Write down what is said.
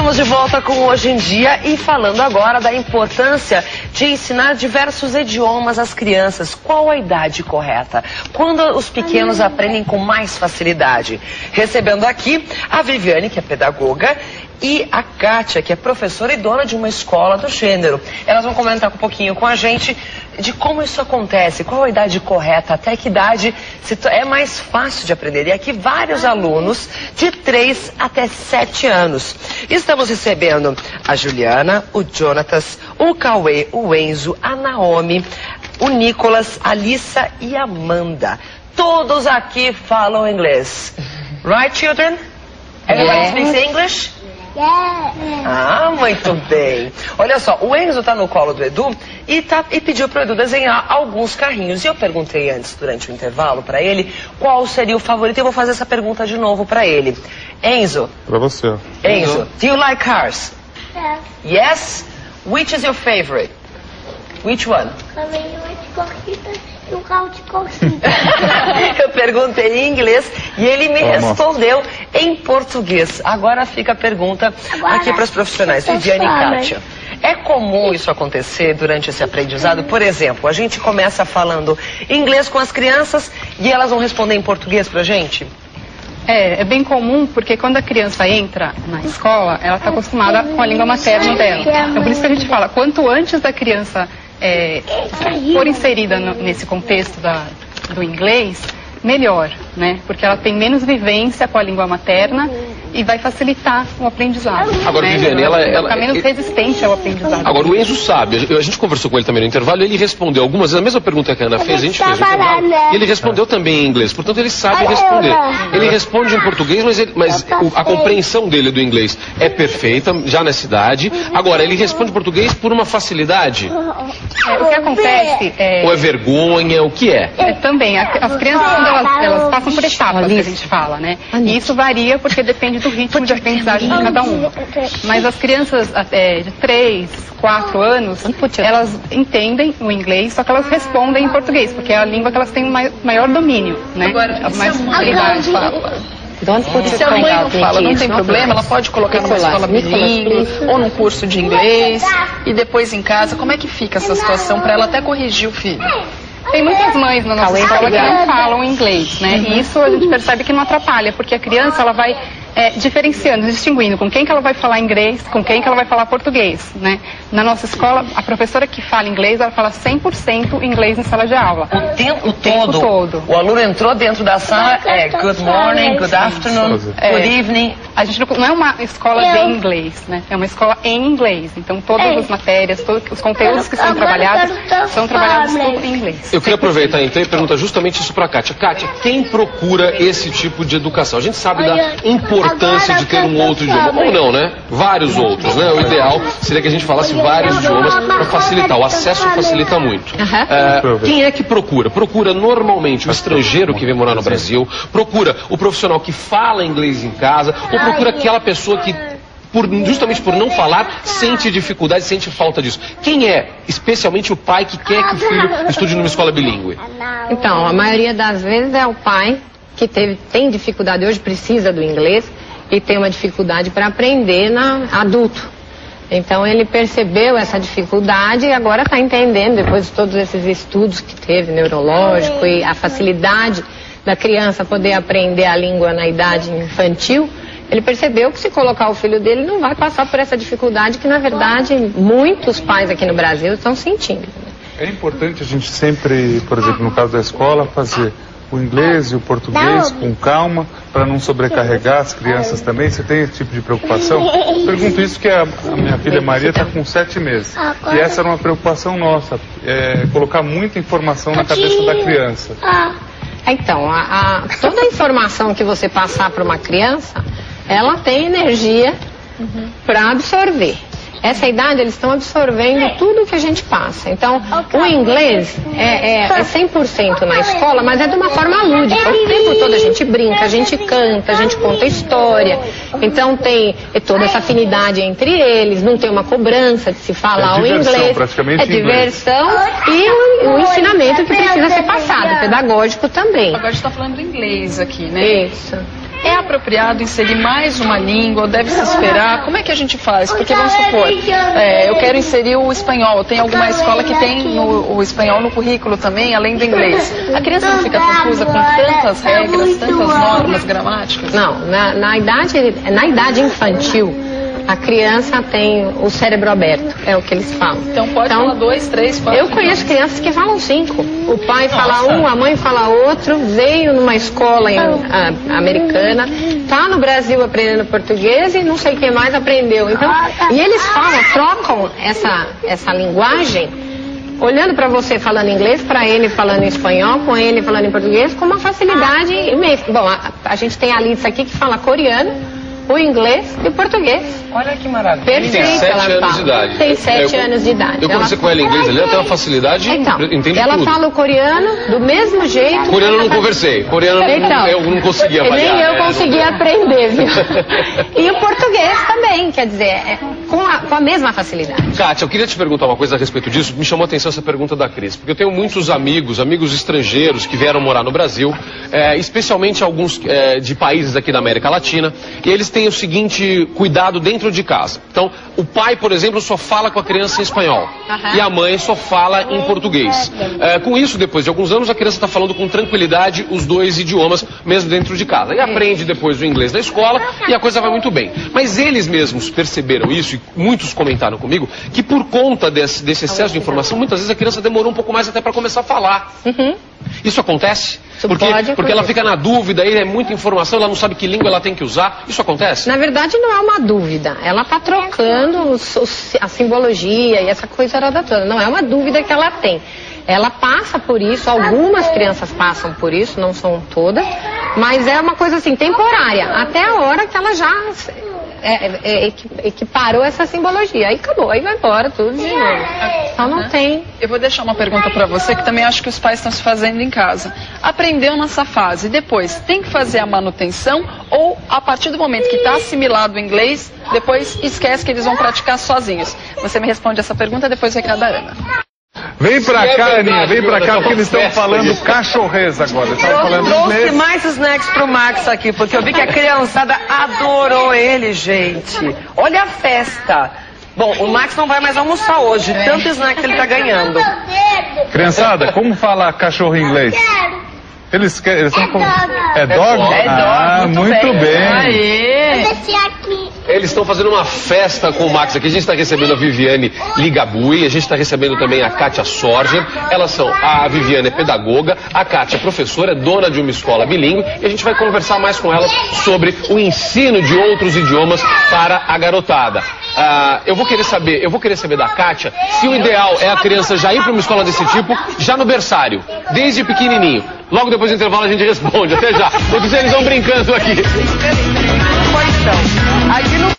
Estamos de volta com Hoje em Dia e falando agora da importância de ensinar diversos idiomas às crianças. Qual a idade correta? Quando os pequenos aprendem com mais facilidade? Recebendo aqui a Viviane, que é pedagoga, e a Kátia, que é professora e dona de uma escola do gênero. Elas vão comentar um pouquinho com a gente de como isso acontece, qual a idade correta, até que idade é mais fácil de aprender. E aqui vários alunos de 3 até 7 anos. Estamos recebendo a Juliana, o Jonatas, o Cauê, o Enzo, a Naomi, o Nicolas, a Alissa e a Amanda. Todos aqui falam inglês. Right, children? Everybody speaks English? Ah, muito bem. Olha só, o Enzo tá no colo do Edu e pediu pro Edu desenhar alguns carrinhos. E eu perguntei antes, durante o intervalo, pra ele, qual seria o favorito. E eu vou fazer essa pergunta de novo pra ele. Enzo. Pra você. Enzo, do you like cars? Yes? Which is your favorite? Which one? Caminhão de corrida e um carro de corrida. Eu perguntei em inglês e ele me respondeu em português. Agora fica a pergunta aqui para os profissionais, Viviane e Kátia. É comum isso acontecer durante esse aprendizado? Por exemplo, a gente começa falando inglês com as crianças e elas vão responder em português pra gente? É bem comum, porque quando a criança entra na escola, ela está acostumada com a língua materna dela. Então, por isso que a gente fala, quanto antes da criança for inserida nesse contexto do inglês, melhor, né? Porque ela tem menos vivência com a língua materna e vai facilitar o aprendizado. Agora, né? Viviane, ela fica menos resistente ao aprendizado. Agora, o Enzo sabe, a gente conversou com ele também no intervalo, ele respondeu algumas vezes, a mesma pergunta que a Ana fez, a gente fez no intervalo, e ele respondeu também em inglês, portanto ele sabe responder. Ele responde em português, mas a compreensão dele do inglês é perfeita, já nessa idade. Agora, ele responde em português por uma facilidade? O que acontece Ou é vergonha, o que é? Também, as crianças, quando elas passam por etapas, que a gente fala, né? E isso varia porque depende do ritmo de aprendizagem de cada um. Mas as crianças de 3, 4 anos, elas entendem o inglês, só que elas respondem em português, porque é a língua que elas têm maior domínio, né? Agora, mais facilidade. Se a mãe não fala, não tem problema, ela pode colocar numa escola bilíngue ou num curso de inglês e depois em casa. Como é que fica essa situação para ela até corrigir o filho? Tem muitas mães na nossa escola que não falam inglês, né? E isso a gente percebe que não atrapalha, porque a criança ela vai diferenciando, distinguindo com quem que ela vai falar inglês, com quem que ela vai falar português, né? Na nossa escola, a professora que fala inglês, ela fala 100% inglês em sala de aula. O tempo todo. O aluno entrou dentro da sala, good morning, good afternoon, good evening. A gente não é uma escola de inglês, né? É uma escola em inglês. Então todas as matérias, todos os conteúdos que são trabalhados tudo em inglês. Eu queria aproveitar então e perguntar justamente isso para a Kátia. Kátia, quem procura esse tipo de educação? A gente sabe da importância de ter um outro idioma, ou não, né? Vários outros, né? O ideal seria que a gente falasse vários idiomas para facilitar. O acesso facilita muito. Quem é que procura? Procura normalmente o estrangeiro que vem morar no Brasil, procura o profissional que fala inglês em casa, ou procura aquela pessoa que justamente por não falar, sente dificuldade, sente falta disso. Quem é, especialmente o pai que quer que o filho estude numa escola bilíngue? Então, a maioria das vezes é o pai que tem dificuldade, hoje precisa do inglês e tem uma dificuldade para aprender adulto. Então ele percebeu essa dificuldade e agora está entendendo, depois de todos esses estudos que teve, neurológico e a facilidade da criança poder aprender a língua na idade infantil, ele percebeu que se colocar o filho dele não vai passar por essa dificuldade que, na verdade, muitos pais aqui no Brasil estão sentindo. É importante a gente sempre, por exemplo, no caso da escola, fazer o inglês e o português com calma, para não sobrecarregar as crianças também. Você tem esse tipo de preocupação? Pergunto isso que a minha filha Maria está com 7 meses. E essa era uma preocupação nossa, colocar muita informação na cabeça da criança. Então, toda a informação que você passar para uma criança, ela tem energia para absorver. Essa idade eles estão absorvendo tudo que a gente passa. Então, o inglês é 100% na escola, mas é de uma forma lúdica. O tempo todo a gente brinca, a gente canta, a gente conta história. Então tem toda essa afinidade entre eles, não tem uma cobrança de se falar o inglês. Praticamente é diversão e o ensinamento que precisa ser passado, pedagógico também. Agora a gente está falando do inglês aqui, né? Isso. É apropriado inserir mais uma língua ou deve se esperar? Como é que a gente faz? Porque vamos supor, eu quero inserir o espanhol. Tem alguma escola que tem o espanhol no currículo também, além do inglês. A criança não fica confusa com tantas regras, tantas normas gramáticas? Não, na idade infantil, a criança tem o cérebro aberto, é o que eles falam. Então pode falar 2, 3, 4... Eu conheço crianças que falam 5. O pai fala um, a mãe fala outro, veio numa escola americana, tá no Brasil aprendendo português e não sei o que mais aprendeu. Então, e eles trocam essa linguagem, olhando para você falando inglês, para ele falando em espanhol, com ele falando em português, com uma facilidade imensa. Bom, a gente tem a Alice aqui que fala coreano, o inglês e o português. Olha que maravilha. Perfeito, tem 7 anos de idade. Tem 7 anos de idade. Eu conversei com ela em inglês, ela tem uma facilidade, então, entende ela tudo. fala o coreano do mesmo jeito. Coreano eu não conversei, coreano então, eu não conseguia avaliar. Nem eu consegui aprender, viu? E o português também, quer dizer, com a mesma facilidade. Kátia, eu queria te perguntar uma coisa a respeito disso. Me chamou a atenção essa pergunta da Cris, porque eu tenho muitos amigos estrangeiros que vieram morar no Brasil, especialmente alguns de países aqui da América Latina, e eles têm o seguinte cuidado dentro de casa. Então, o pai, por exemplo, só fala com a criança em espanhol e a mãe só fala em português. Com isso, depois de alguns anos, a criança está falando com tranquilidade os 2 idiomas, mesmo dentro de casa. E aprende depois o inglês na escola e a coisa vai muito bem. Mas eles mesmos perceberam isso, e muitos comentaram comigo, que por conta desse excesso de informação, muitas vezes a criança demorou um pouco mais até para começar a falar. Isso acontece? Porque ela fica na dúvida, aí é muita informação, ela não sabe que língua ela tem que usar. Isso acontece? Na verdade, não é uma dúvida. Ela está trocando a simbologia e essa coisa toda. Não é uma dúvida que ela tem. Ela passa por isso, algumas crianças passam por isso, não são todas, mas é uma coisa assim, temporária, até a hora que ela já equiparou essa simbologia. Aí acabou, aí vai embora tudo de novo. Então não tem. Eu vou deixar uma pergunta para você que também acho que os pais estão se fazendo em casa. Aprendeu nessa fase, depois tem que fazer a manutenção ou a partir do momento que está assimilado o inglês, depois esquece que eles vão praticar sozinhos? Você me responde essa pergunta, depois o recado da Ana. Vem pra cá, Aninha, vem pra cá, porque eles estão falando cachorrês agora. Eles estão falando trouxe inglês. mais snacks pro Max aqui, porque eu vi que a criançada adorou ele, gente. Olha a festa. Bom, o Max não vai mais almoçar hoje, tanto snack que ele tá ganhando. Criançada, como fala cachorro em inglês? Eles estão com... É dog? É dog, ah, muito bem. Aê. Esse aqui. Eles estão fazendo uma festa com o Max aqui. A gente está recebendo a Viviane Ligabui, a gente está recebendo também a Kátia Sorger. Elas são, a Viviane é pedagoga, a Kátia é professora, é dona de uma escola bilíngue, e a gente vai conversar mais com elas sobre o ensino de outros idiomas para a garotada. Eu vou querer saber da Kátia se o ideal é a criança já ir para uma escola desse tipo, já no berçário, desde pequenininho. Logo depois do intervalo a gente responde. Até já. Todos eles vão brincando aqui. Aqui no